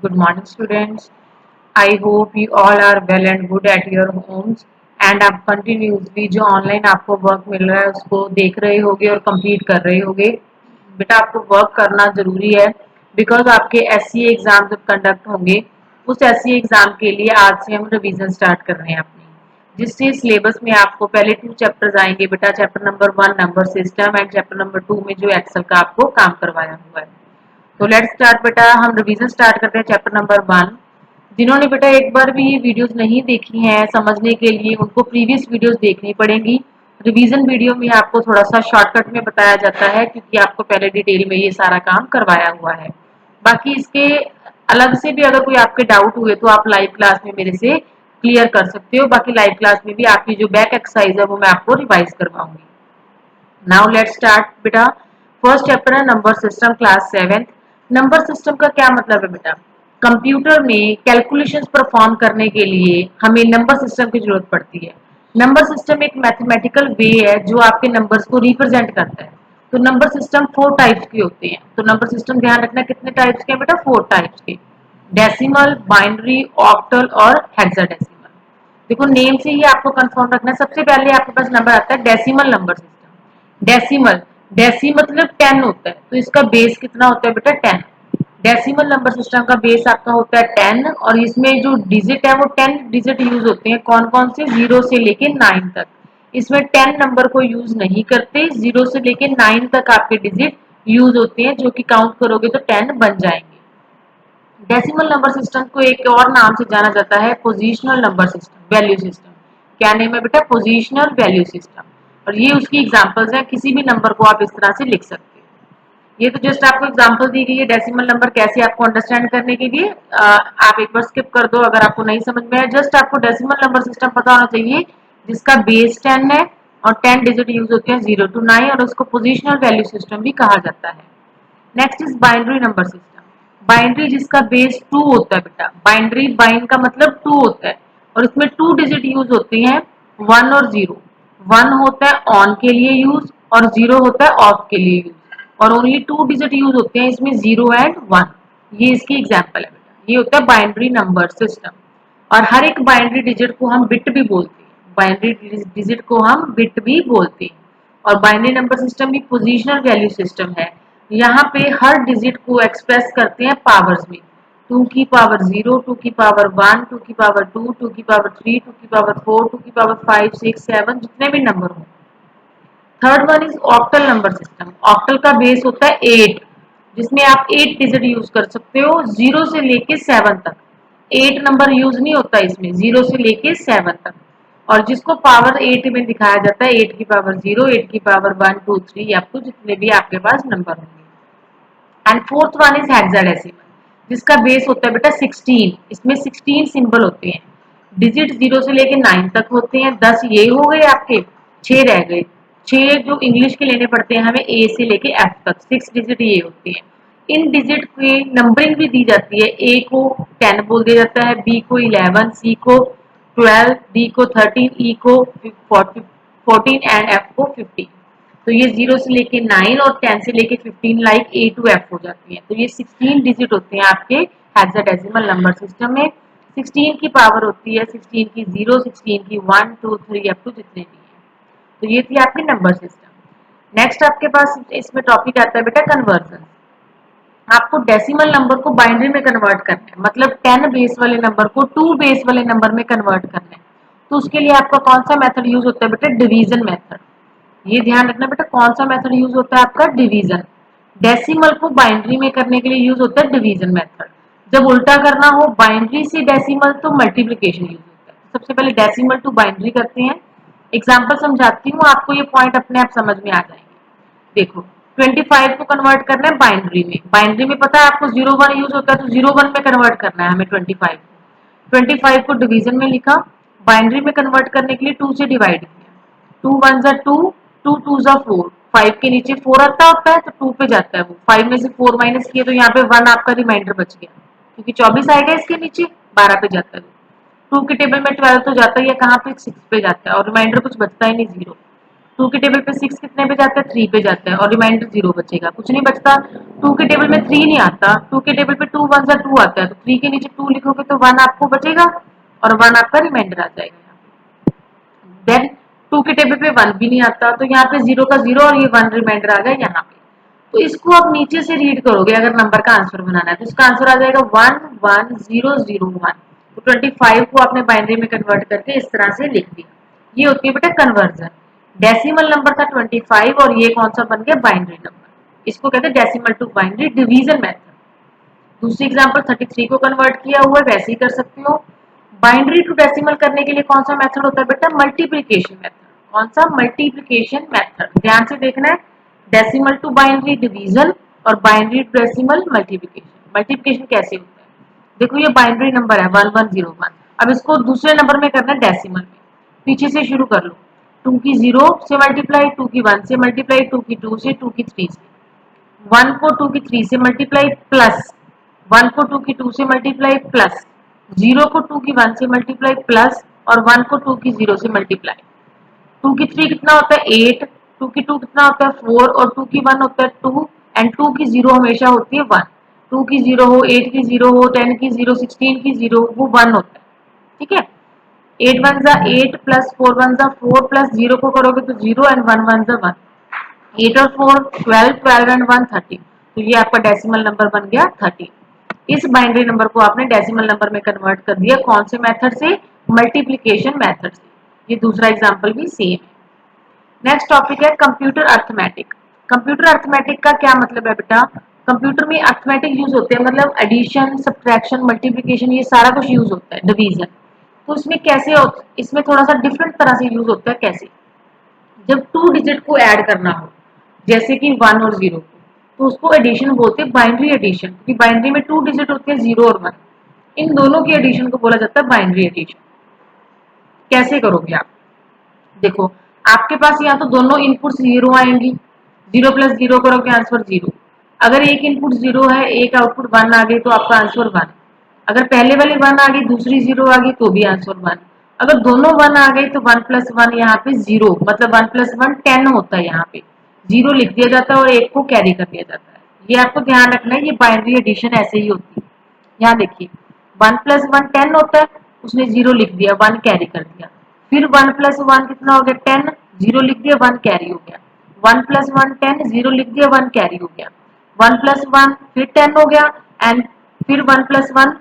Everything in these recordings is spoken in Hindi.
Good morning, students. I hope you all are well and good at your homes and आप कंटिन्यूसली जो ऑनलाइन आपको वर्क मिल रहा है उसको देख रहे होगे और कंप्लीट कर रहे होगे। बेटा आपको वर्क करना जरूरी है बिकॉज आपके एससी एग्जाम जब कंडक्ट होंगे उस एससी एग्जाम के लिए आज से हम रिवीजन स्टार्ट कर रहे हैं अपनी जिससे सिलेबस में आपको पहले 2 चैप्टर्स आएंगे बेटा। Chapter number 1 number system and chapter number 2 में जो एक्सेल का आपको काम करवाया हुआ है। तो लेट्स स्टार्ट बेटा। हम रिवीजन स्टार्ट करते हैं चैप्टर नंबर 1। जिन्होंने बेटा एक बार भी ये वीडियोस नहीं देखी हैं समझने के लिए उनको प्रीवियस वीडियोस देखनी पड़ेंगी। रिवीजन वीडियो में आपको थोड़ा सा शॉर्टकट में बताया जाता है क्योंकि आपको पहले डिटेल में ये सारा काम करवाया हुआ है। बाकी इसके अलग से भी अगर कोई आपके डाउट हुए तो आप लाइव क्लास में मेरे से क्लियर कर सकते हो। बाकी लाइव क्लास में भी आपकी जो बैक एक्सरसाइज है वो मैं आपको रिवाइज करवाऊंगी। नाउ लेट्स स्टार्ट बेटा। फर्स्ट चैप्टर है number system class 7। Number system का क्या मतलब है बेटा? कंप्यूटर में कैलकुलेशंस परफॉर्म करने के लिए हमें नंबर सिस्टम की जरूरत पड़ती है। नंबर सिस्टम एक मैथमेटिकल वे है जो आपके नंबर्स को रिप्रेजेंट करता है। तो नंबर सिस्टम 4 टाइप्स के होते हैं। तो नंबर सिस्टम ध्यान रखना कितने टाइप्स के हैं बेटा? 4 टाइप्स के। डेसिमल, बाइनरी, ऑक्टल और हेक्साडेसिमल। देखो नेम से ही आपको कंफर्म रखना है। सबसे पहले आपके पास नंबर आता है decimal number system. Decimal, deci मतलब 10 होता है तो इसका बेस कितना होता है बेटा? 10। डेसिमल नंबर सिस्टम का बेस आपका होता है 10 और इसमें जो डिजिट है वो 10 डिजिट यूज होते हैं। कौन कौन से? 0 से लेके 9 तक। इसमें 10 नंबर को यूज नहीं करते। 0 से लेके 9 तक आपके डिजिट यूज होते हैं जो कि काउंट करोगे तो 10 बन जाएंगे। डेसिमल नंबर सिस्टम को एक और नाम से जाना जाता है positional number system, value system. क्या नेम है बेटा? Positional value system. और ये उसकी एग्जांपल्स हैं। किसी भी नंबर को आप इस तरह से लिख सकते हो। ये तो जस्ट आपको एग्जांपल दी गई है डेसिमल नंबर कैसे आपको अंडरस्टैंड करने के लिए। आप एक बार स्किप कर दो अगर आपको नहीं समझ में आया। जस्ट आपको डेसिमल नंबर सिस्टम पता होना चाहिए जिसका बेस 10 है और 10 डिजिट यूज होते हैं 0 to 9 और उसको पोजिशनल वैल्यू सिस्टम भी कहा जाता है। Next is binary number system. Binary जिसका बेस 2 होता है बेटा। बाइनरी, बाइंड का मतलब 2 होता है और इसमें 2 डिजिट यूज होते हैं 1 और 0। 1 होता है ऑन के लिए यूज और 0 होता है ऑफ के लिए यूज और ओनली 2 डिजिट यूज होते हैं इसमें 0 एंड 1। ये इसकी एग्जाम्पल है बेटा। ये होता है बाइनरी नंबर सिस्टम और हर एक बाइनरी डिजिट को हम बिट भी बोलते हैं। बाइनरी डिजिट को हम बिट भी बोलते हैं और बाइनरी नंबर सिस्टम भी पोजिशनल वैल्यू सिस्टम है। यहाँ पे हर डिजिट को एक्सप्रेस करते हैं पावर्स में। 2 की पावर 0, 2 की पावर 1, 2 की पावर 2, 2 की पावर 3, 2 की पावर 4, 2 की पावर 5, 6, 7 जितने भी नंबर हों। Third one is octal number system. Octal का बेस होता है 8 जिसमें आप 8 डिजिट यूज कर सकते हो 0 से लेके 7 तक। 8 नंबर यूज नहीं होता इसमें 0 से लेके 7 तक। और जिसको पावर 8 में दिखाया जाता है 8 की पावर 0, 8 की पावर 1, 2, 3 या तो जितने भी आपके पास नंबर होंगे। And fourth one is hexadecimal जिसका बेस होता है बेटा 16। इसमें 16 सिंबल होते हैं। डिजिट 0 से लेके 9 तक होते हैं। 10 ये हो गए आपके, 6 रह गए। 6 जो इंग्लिश के लेने पड़ते हैं हमें ए से लेके एफ तक। 6 डिजिट ये होते हैं। इन डिजिट की नंबरिंग भी दी जाती है। ए को 10 बोल दिया जाता है, बी को 11, सी को 12, डी को 13, ई को 14 एंड एफ को 15। तो ये 0 से लेके 9 और 10 से लेके 15 लाइक ए टू एफ हो जाती है। तो ये 16 डिजिट होते हैं आपके हेक्साडेसिमल नंबर सिस्टम में। 16 की पावर होती है 16 की 0, 16 की 1, 2, 3 अप टू जितने भी हैं। तो ये थी आपकी नंबर सिस्टम। नेक्स्ट आपके पास इसमें टॉपिक आता है बेटा कन्वर्जन। आपको डेसिमल नंबर को बाइनरी में कन्वर्ट करना है, मतलब 10 बेस वाले नंबर को 2 बेस वाले नंबर में कन्वर्ट करना है। तो उसके लिए आपका कौन सा मेथड यूज होता है बेटा? Division method. ये ध्यान रखना बेटा कौन सा मेथड यूज होता है आपका? डिवीजन। डेसिमल को बाइनरी में करने के लिए यूज होता है डिवीजन मेथड। जब उल्टा करना हो बाइनरी से डेसिमल तो मल्टीप्लिकेशन यूज होता है। सबसे पहले डेसिमल टू बाइनरी करते हैं। एग्जाम्पल समझाती हूँ आपको, ये पॉइंट अपने आप समझ में आ जाएंगे। देखो 25 को कन्वर्ट करना है बाइनरी में। बाइनरी में पता है आपको 01 यूज होता है तो 01 में कन्वर्ट करना है हमें 25 को। 25 को डिवीजन में लिखा। बाइनरी में कन्वर्ट करने के लिए 2 से डिवाइड किया। 2 1 जा 2, 2 2 जा 4। 5 के नीचे 4 आता होता है तो 2 पे जाता है वो। 5 में से 4 माइनस किए तो यहाँ पे 1 आपका रिमाइंडर बच गया क्योंकि 24 आएगा इसके नीचे, 12 पे जाता है। 2 के टेबल में 12 तो जाता ही है, कहाँ पे 6 पे जाता है और रिमाइंडर कुछ बचता ही नहीं, 0। 2 के टेबल पे 6 कितने पे जाता है, 3 पे जाता है और रिमाइंडर 0 बचेगा, कुछ नहीं बचता। 2 के टेबल में 3 नहीं आता, 2 के टेबल पे 2 1 सा 2 आता है, तो 3 के नीचे 2 लिखोगे तो 1 आपको बचेगा और 1 आपका रिमाइंडर आ जाएगा। देन 2 के टेबल पे 1 भी नहीं आता, तो यहाँ पे 0 का 0 और ये 1 रिमाइंडर आ गया यहाँ पे। तो इसको आप नीचे से रीड करोगे अगर नंबर का आंसर बनाना है, तो इसका आंसर आ जाएगा 1 1 0 0 1। तो 25 को आपने बाइनरी में कन्वर्ट करके इस तरह से लिख दिया। ये होती है बेटा कन्वर्जन। डेसिमल नंबर था 25 और ये कौन सा बन गया, बाइनरी नंबर। इसको कहते हैं decimal to binary division method. दूसरी एग्जांपल 33 को कन्वर्ट किया हुआ है, वैसे ही कर सकती हो। बाइनरी टू डेसिमल करने के लिए कौन सा मेथड होता है बेटा, मल्टीप्लिकेशन मेथड। कौन सा, मल्टीप्लिकेशन मेथड। ध्यान से देखना है, डेसिमल टू बाइनरी डिवीजन और binary to decimal multiplication. Multiplication कैसे होता है, देखो ये बाइनरी नंबर है 1101। अब इसको दूसरे नंबर में करना है डेसिमल में। पीछे से शुरू कर लो, 2 की 0 से मल्टीप्लाई, 2 की 1 से मल्टीप्लाई, 2 की 2 से, 2 की 3 से, 1 को 2 की 3 से मल्टीप्लाई प्लस 1 को 2 की 2 से मल्टीप्लाई प्लस 0 को 2 की 1 से मल्टीप्लाई प्लस और 1 को 2 की 0 से मल्टीप्लाई। 2 की 3 कितना होता है 8, 2 की 2 कितना होता है 4 और 2 की 1 होता है 2 एंड 2 की 0 हमेशा होती है 1। 2 की 0 हो, 8 की 0 हो, 10 की 0, 16 की 0 वो 1 होता है। ठीक है, 8 1 जा 8 प्लस 4 1 जा 4 प्लस 0 को करोगे तो 0 एंड 1 1 जा 1। 8 और 4 12, 12 एंड 1 13। तो ये आपका डेसिमल नंबर बन गया 13। इस बाइनरी नंबर को आपने डेसिमल नंबर में कन्वर्ट कर दिया, कौन से मेथड से, मल्टीप्लिकेशन मेथड से। ये दूसरा एग्जांपल भी सेम है। नेक्स्ट टॉपिक है कंप्यूटर अर्थमेटिक। कंप्यूटर अर्थमेटिक का क्या मतलब है बेटा, कंप्यूटर में अर्थमेटिक यूज होते हैं, मतलब एडिशन सब्ट्रैक्शन मल्टीप्लिकेशन ये सारा कुछ यूज होता है, डिवीजन। तो इसमें कैसे इसमें थोड़ा सा डिफरेंट तरह से यूज होता है। कैसे, जब 2 डिजिट को ऐड करना हो, जैसे कि 1 और 0 को, तो उसको एडिशन बोलते हैं बाइनरी एडिशन, क्योंकि बाइनरी में 2 डिजिट होते हैं 0 और 1। इन दोनों की एडिशन को बोला जाता है बाइनरी एडिशन। कैसे करोगे आप, देखो आपके पास यहाँ तो दोनों इनपुट 0 आएंगी, 0 प्लस 0 करोगे आंसर 0। अगर एक इनपुट 0 है, एक आउटपुट 1 आ गई तो आपका आंसर 1। अगर पहले वाली 1 आ गई, दूसरी 0 आ गई तो भी आंसर 1। अगर दोनों 1 आ गई तो 1 प्लस 1 यहाँ पे 0, मतलब 1 प्लस 1 10 होता है। यहाँ पे 0 लिख दिया जाता है और एक को कैरी कर दिया जाता है। ये आपको ध्यान रखना है, ये बाइनरी एडिशन ऐसे ही होती है। यहाँ देखिए 1 प्लस 1 10 होता है, उसने 0 लिख दिया, 1 कैरी कर दिया। फिर 1 प्लस 1 कितना हो गया 10, 0 लिख दिया, 1 कैरी हो गया। 1 प्लस 1 10, 0 लिख दिया, 1 कैरी हो गया। 1 प्लस 1 फिर 10 हो गया एंड फिर 1 प्लस 1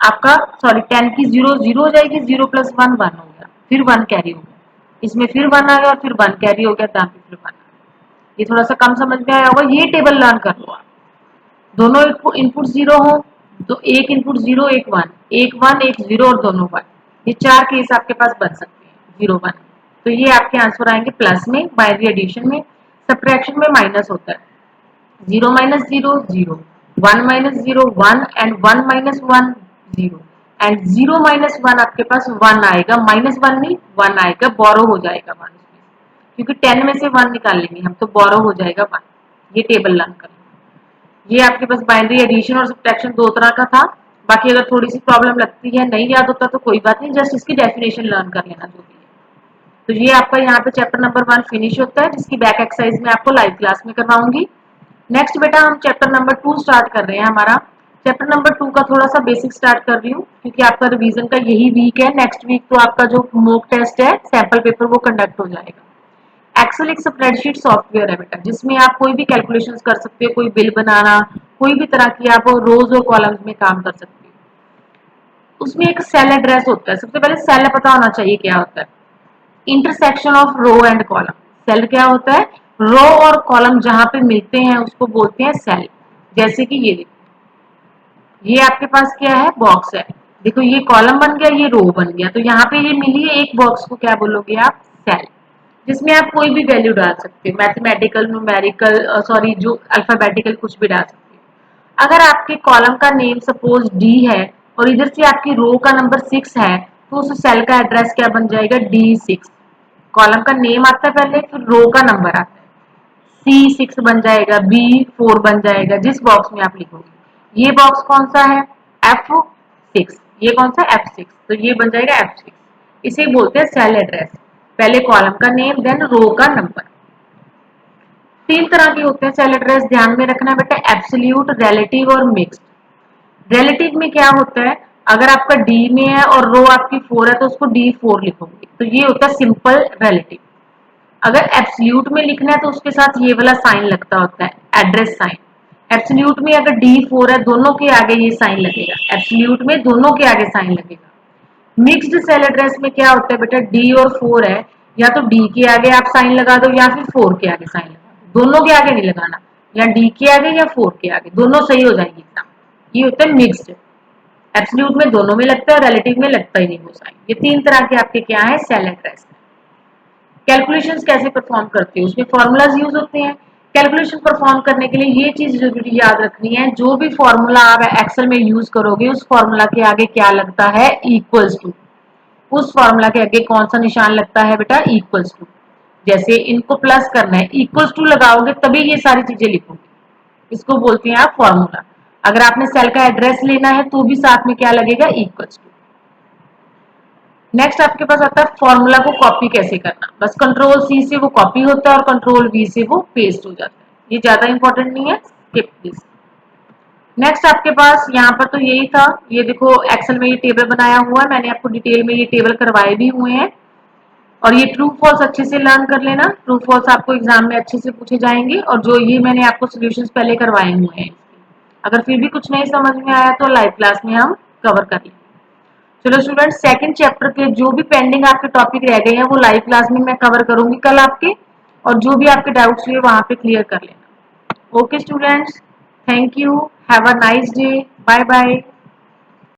आपका, सॉरी 10 की 0 0 हो जाएगी, 0 प्लस 1 1 हो गया, फिर 1 कैरी हो गया। इसमें फिर 1 आ गया और फिर 1 कैरी हो गया, यहाँ पे फिर 1 आ गया। ये थोड़ा सा कम समझ में आया होगा, ये टेबल लर्न कर लो आप। दोनों इनपुट 0 हो तो एक इनपुट 0 एक 1, एक 1 एक 0 और दोनों 1। ये 4 केस आपके पास बन सकते हैं 0 1। तो ये आपके आंसर आएंगे प्लस में, बाइनरी एडिशन में। सब्ट्रैक्शन में माइनस होता है, 0 minus 0 0, 1 minus 0 1 and 1 minus 1 0 and 0 minus 1 आपके पास 1 आएगा, माइनस 1 नहीं 1 आएगा, बोरो हो जाएगा 1 उसमें, क्योंकि 10 में से 1 निकाल लेंगे हम तो बोरो हो जाएगा 1। ये टेबल लर्न कर, ये आपके पास बाइनरी एडिशन और सब्ट्रैक्शन दो तरह का था। बाकी अगर थोड़ी सी प्रॉब्लम लगती है, नहीं याद होता तो कोई बात नहीं, जस्ट इसकी डेफिनेशन लर्न कर लेना जो भी है। तो ये आपका यहाँ पे चैप्टर नंबर 1 फिनिश होता है, जिसकी बैक एक्सरसाइज में आपको लाइव क्लास में करवाऊंगी। नेक्स्ट बेटा हम चैप्टर नंबर 2 स्टार्ट कर रहे हैं। हमारा चैप्टर नंबर 2 का थोड़ा सा बेसिक स्टार्ट कर रही हूँ, क्योंकि आपका रिवीजन का यही वीक है। नेक्स्ट वीक तो आपका जो मॉक टेस्ट है, सैंपल पेपर, वो कंडक्ट हो जाएगा। एक्सेल एक स्प्रेडशीट सॉफ्टवेयर है बेटा, जिसमें आप कोई भी कैलकुलेशंस कर सकते हो, कोई बिल बनाना, कोई भी तरह की आप रोज और कॉलम्स में काम कर सकते हो। उसमें एक सेल एड्रेस होता है, सबसे पहले सेल पता होना चाहिए क्या होता है। Intersection of row and column, cell क्या होता है, रो और कॉलम जहां पे मिलते हैं उसको बोलते हैं सेल। जैसे कि ये देखो, ये आपके पास क्या है, बॉक्स है। देखो ये कॉलम बन गया, ये रो बन गया, तो यहाँ पे ये मिली है एक बॉक्स को क्या बोलोगे आप, सेल। जिसमें आप कोई भी वैल्यू डाल सकते हो, मैथमेटिकल, न्यूमेरिकल, सॉरी जो अल्फाबेटिकल, कुछ भी डाल सकते हो। अगर आपके कॉलम का नेम सपोज डी है और इधर से आपकी रो का नंबर 6 है, तो उस सेल का एड्रेस क्या बन जाएगा, D6। कॉलम का नेम आता है पहले, फिर रो का नंबर आता है, C6 बन जाएगा, B4 बन जाएगा, जिस बॉक्स में आप लिखोगे। ये बॉक्स कौन सा है, F6। ये कौन सा, F6, तो ये बन जाएगा F6। इसे बोलते हैं सेल एड्रेस। पहले कॉलम का नेम देन रो का नंबर। तीन तरह के होते हैं सेल एड्रेस, ध्यान में रखना बेटा, एब्सोल्यूट, रिलेटिव और मिक्स्ड। रिलेटिव में क्या होता है, अगर आपका डी में है और रो आपकी 4 है तो उसको D4 लिखोगे, तो ये होता है सिंपल रिलेटिव। अगर एब्सोल्यूट में लिखना है तो उसके साथ ये वाला साइन लगता होता है, एड्रेस साइन। एब्सोल्यूट में अगर D4 है, दोनों के आगे ये साइन लगेगा, एब्सोल्यूट में दोनों के आगे साइन लगेगा। मिक्स्ड सेल एड्रेस में क्या होता है बेटा, डी और 4 है, या तो डी के आगे आप साइन लगा दो या फिर 4 के आगे साइन लगा दो, दोनों के आगे नहीं लगाना, या डी के आगे या 4 के आगे, दोनों सही हो जाएंगे एग्जाम। ये होता है मिक्स्ड। एब्सोल्यूट में दोनों में लगता है, रिलेटिव में लगता ही नहीं वो साइन। ये तीन तरह के आपके क्या है सेल एड्रेस। कैलकुलेशंस कैसे परफॉर्म करते हो, उसमें फॉर्मूलाज यूज होते हैं। कैलकुलेशन परफॉर्म करने के लिए ये चीज जरूरी याद रखनी है, जो भी फॉर्मूला आप एक्सेल में यूज करोगे उस फॉर्मूला के आगे क्या लगता है, इक्वल्स टू। उस फॉर्मूला के आगे कौन सा निशान लगता है बेटा, इक्वल्स टू। जैसे इनको प्लस करना है, इक्वल्स टू लगाओगे तभी ये सारी चीजें लिखोगे, इसको बोलते हैं आप फॉर्मूला। अगर आपने सेल का एड्रेस लेना है तो भी साथ में क्या लगेगा, इक्वल्स टू। नेक्स्ट आपके पास आता है फॉर्मूला को कॉपी कैसे करना। बस कंट्रोल सी से वो कॉपी होता है और कंट्रोल वी से वो पेस्ट हो जाता है, ये ज्यादा इंपॉर्टेंट नहीं है, स्किप दिस। नेक्स्ट आपके पास यहाँ पर तो यही था, ये देखो एक्सेल में ये टेबल बनाया हुआ है, मैंने आपको डिटेल में ये टेबल करवाए भी हुए हैं। और ये ट्रू फॉल्स अच्छे से लर्न कर लेना, ट्रू फॉल्स आपको एग्जाम में अच्छे से पूछे जाएंगे, और जो ये मैंने आपको सोल्यूशंस पहले करवाए हुए हैं। अगर फिर भी कुछ नहीं समझ में आया तो लाइव क्लास में हम कवर कर लेंगे। चलो स्टूडेंट्स, सेकंड चैप्टर के जो भी पेंडिंग आपके टॉपिक रह गए हैं वो लाइव क्लास में मैं कवर करूंगी कल आपके, और जो भी आपके डाउट्स हुए वहां पे क्लियर कर लेना। Okay students, thank you, have a nice day, bye bye.